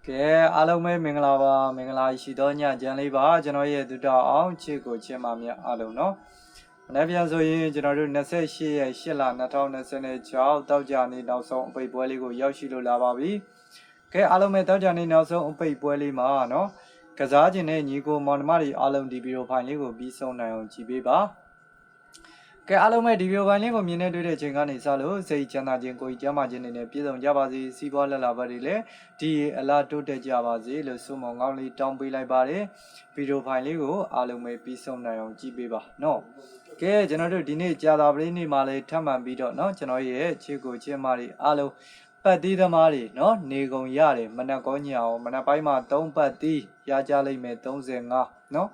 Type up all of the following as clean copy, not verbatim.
ကဲအားလုံးပဲမင်္ဂလာပါမင်္ဂလာရှိသောညချမ်းလေးပါကျွန်တော်ရဲ့သူတော်အောင်ချစ်ကိုချစ်မမြတ်အားလုံးเนาะမနေ့ပြန်ဆိုရင်ကျွန်တော်တို့28ရက်8လ2026တောက်ကြနေ့နောက်ဆုံးအပိတ်ပွဲလေးကိုရောက်ရှိလို့လာပါပြီကဲအားလုံးပဲတောက်ကြနေ့နောက်ဆုံးအပိတ်ပွဲလေးမှာเนาะကစားခြင်းနဲ့ညီကိုမောင်နှမတွေအားလုံးဒီဗီဒီယိုဖိုင်လေးကိုပြီးဆုံးနိုင်အောင်ကြည့်ပေးပါကဲအားလုံးပဲဒီဗီဒီယိုဖိုင်လေးကိုမြင်နေတွေ့တဲ့ချိန်ကနေစလို့စိတ်ချမ်းသာခြင်းကိုယ်ကျန်းမာခြင်းတွေနဲ့ပြည့်စုံကြပါစေစီးပွားလက်လာပါတွေလည်းဒီအလားတိုးတက်ကြပါစေလို့ဆုမွန်ကောင်းလေးတောင်းပေးလိုက်ပါတယ်ဗီဒီယိုဖိုင်လေးကိုအားလုံးပဲပြီးဆုံးနိုင်အောင်ကြည့်ပေးပါเนาะကဲကျွန်တော်တို့ဒီနေ့ကြာတာပလေးနေ့မှာလည်းထပ်မံပြီးတော့เนาะကျွန်တော်ရဲ့ချစ်ကိုချစ်မတွေအားလုံးပတ်သီးသမားတွေเนาะနေကုန်ရတယ်မနက်ကောညအောင်မနက်ပိုင်းမှာ3ပတ်သီးရကြလိမ့်မယ်35เนาะ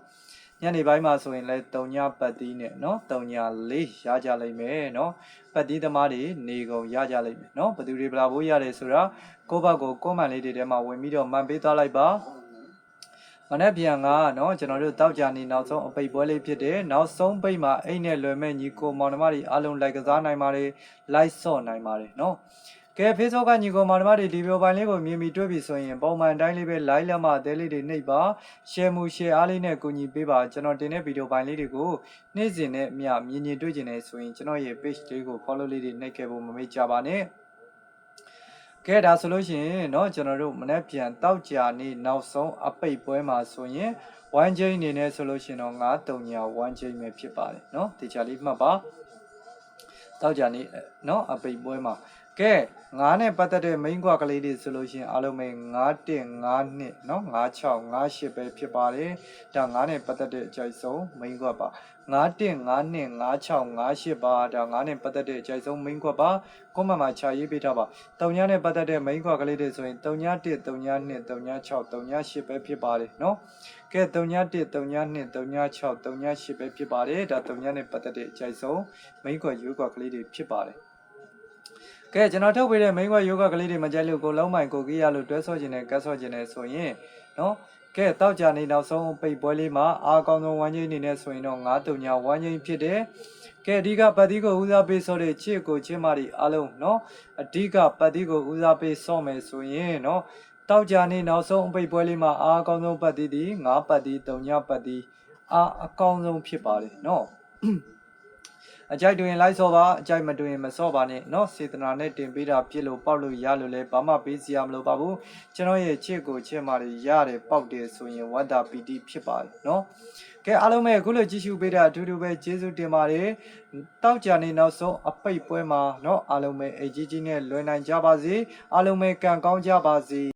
ညနေပိုင်းမှာဆိုရင်လည်း3ညပတ်သီးနဲ့เนาะ3ည4ရကြလိမ့်မယ်เนาะပတ်သီးသမားတွေနေကုန်ရကြလိမ့်မယ်เนาะဘယ်သူတွေဘလာဘိုးရတယ်ဆိုတာကိုယ့်ဘက်ကိုကွန်မန့်လေးတွေထဲမှာဝင်ပြီးတော့မှန်ပေးသွားလိုက်ပါမနေ့ပြန်ကเนาะကျွန်တော်တို့တောက်ကြနေနောက်ဆုံးအပိတ်ပွဲလေးဖြစ်တယ်နောက်ဆုံးပိတ်မှာအိတ်နဲ့လွယ်မဲ့ညီကိုမောင်နှမတွေအားလုံးလိုက်ကစားနိုင်ပါတယ်လိုက်ဆော့နိုင်ပါတယ်เนาะကဲ Facebook ကညီကိုမောင်နှမတွေဒီဗီဒီယိုပိုင်းလေးကိုမြင်ပြီးတွေ့ပြီဆိုရင်ပုံမှန်တိုင်းလေးပဲ like လက်မအသေးလေးတွေနှိပ်ပါ share မှု share အားလေးနဲ့ကူညီပေးပါကျွန်တော်တင်တဲ့ဗီဒီယိုပိုင်းလေးတွေကိုနေ့စဉ်နဲ့အမျှမြင်မြင်တွေ့ကျင်နေဆိုရင်ကျွန်တော်ရဲ့ page လေးကို follow လေးတွေနှိပ်ခဲ့ဖို့မမေ့ကြပါနဲ့ကဲဒါဆိုလို့ရှိရင်เนาะကျွန်တော်တို့မနေ့ပြန်တောက်ကြနေနောက်ဆုံးအပိတ်ပွဲမှာဆိုရင်1 chain အနေနဲ့ဆိုလို့ရှိရင်တော့9 3ညာ1 chain ပဲဖြစ်ပါတယ်เนาะဒီချာလေးမှတ်ပါတောက်ကြနေเนาะအပိတ်ပွဲမှာကဲ9နဲ့ပတ်သက်တဲ့ main ကွက်ကလေးတွေဆိုလို့ရှိရင်အားလုံးပဲ9 1 5 2เนาะ5 6 5 8ပဲဖြစ်ပါတယ်ဒါ9နဲ့ပတ်သက်တဲ့အကြိုက်ဆုံး main ကွက်ပါ9 1 5 2 5 6 5 8ပါဒါ9နဲ့ပတ်သက်တဲ့အကြိုက်ဆုံး main ကွက်ပါကွန်မန့်မှာခြာရေးပေးထားပါ3ညနဲ့ပတ်သက်တဲ့ main ကွက်ကလေးတွေဆိုရင်3ည1 3ည2 3ည6 3ည8ပဲဖြစ်ပါတယ်เนาะကဲ3ည1 3ည2 3ည6 3ည8ပဲဖြစ်ပါတယ်ဒါ3ညနဲ့ပတ်သက်တဲ့အကြိုက်ဆုံး main ကွက်ရွေးကွက်ကလေးတွေဖြစ်ပါတယ်ကဲကျွန်တော်ထုတ်ပေးတဲ့ main ကွက်ယောဂကလေးတွေမကြိုက်လို့ကိုလုံးမိုင်ကိုကြီးရလို့တွဲဆော့ခြင်းနဲ့ကတ်ဆော့ခြင်းနဲ့ဆိုရင်နော်ကဲတောက်ကြနေနောက်ဆုံးပိတ်ပွဲလေးမှာအားကောင်းဆုံးဝမ်းကြီးအနေနဲ့ဆိုရင်တော့9 3ညဝမ်းကြီးဖြစ်တယ်ကဲအဓိကပတ်သီးကိုဦးစားပေးဆော့တဲ့ချစ်ကိုချစ်မတွေအားလုံးနော်အဓိကပတ်သီးကိုဦးစားပေးဆော့မယ်ဆိုရင်နော်တောက်ကြနေနောက်ဆုံးပိတ်ပွဲလေးမှာအားကောင်းဆုံးပတ်သီးဒီ9ပတ်သီး3ညပတ်သီးအားအကောင်းဆုံးဖြစ်ပါတယ်နော်အကြိုက်တွင်လိုက်ဆော့ပါအကြိုက်မတွင်မဆော့ပါနဲ့เนาะစေတနာနဲ့တင်ပေးတာပြစ်လို့ပေါက်လို့ရလို့လဲဘာမှပေးစရာမလိုပါဘူးကျွန်တော်ရဲ့ချစ်ကိုချစ်မာတွေရတယ်ပေါက်တယ်ဆိုရင်ဝတ်တာပီတိဖြစ်ပါတယ်เนาะကဲအားလုံးပဲအခုလိုကြည့်ရှုပေးတာအထူးတူပဲကျေးဇူးတင်ပါတယ်တောက်ကြနေနောက်ဆုံးအပိတ်ပွဲမှာเนาะအားလုံးပဲအကြီးကြီးနဲ့လွယ်နိုင်ကြပါစေအားလုံးပဲကံကောင်းကြပါစေ